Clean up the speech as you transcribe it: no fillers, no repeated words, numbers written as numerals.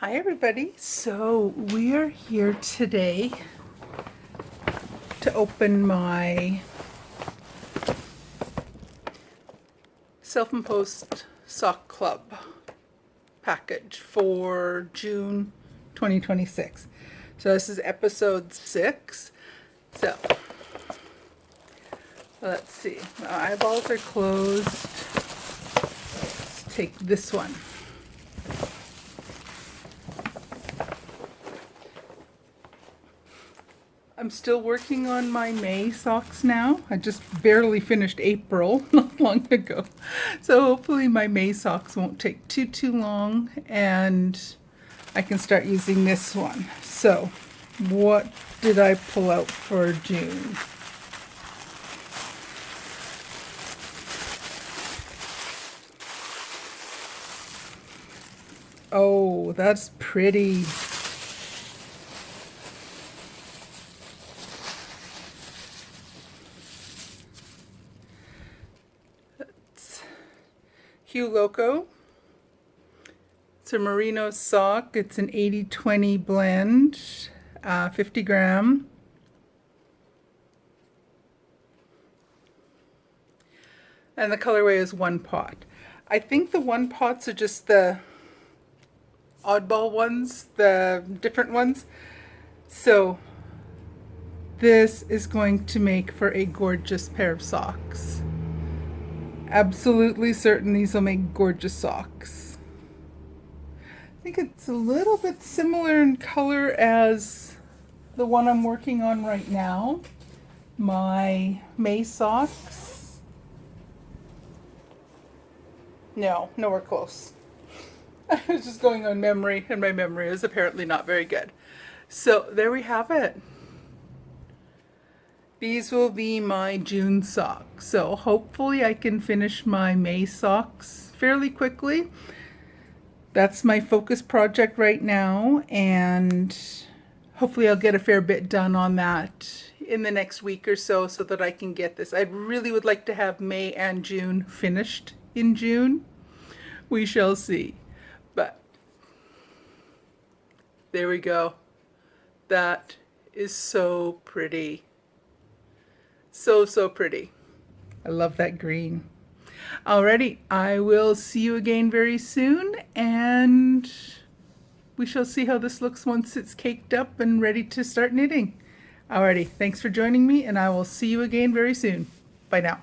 Hi everybody. So we are here today to open my self-imposed sock club package for June 2026. So this is episode 6. So let's see. My eyeballs are closed. Let's take this one. I'm still working on my May socks now. I just barely finished April not long ago. So hopefully my May socks won't take too long and I can start using this one. So what did I pull out for June? Oh, that's pretty. Hue Loco. It's a merino sock. It's an 80-20 blend, 50 gram. And the colorway is one pot. I think the one pots are just the oddball ones, the different ones. So this is going to make for a gorgeous pair of socks. Absolutely certain these will make gorgeous socks. I think it's a little bit similar in color as the one I'm working on right now, my May socks. No, nowhere close. I was just going on memory, and my memory is apparently not very good. So there we have it. These will be my June socks. So hopefully I can finish my May socks fairly quickly. That's my focus project right now, and hopefully I'll get a fair bit done on that in the next week or so that I can get this. I really would like to have May and June finished in June. We shall see. But there we go. That is so pretty. So pretty. I love that green. Alrighty, I will see you again very soon, and we shall see how this looks once it's caked up and ready to start knitting. Alrighty, thanks for joining me, and I will see you again very soon. Bye now.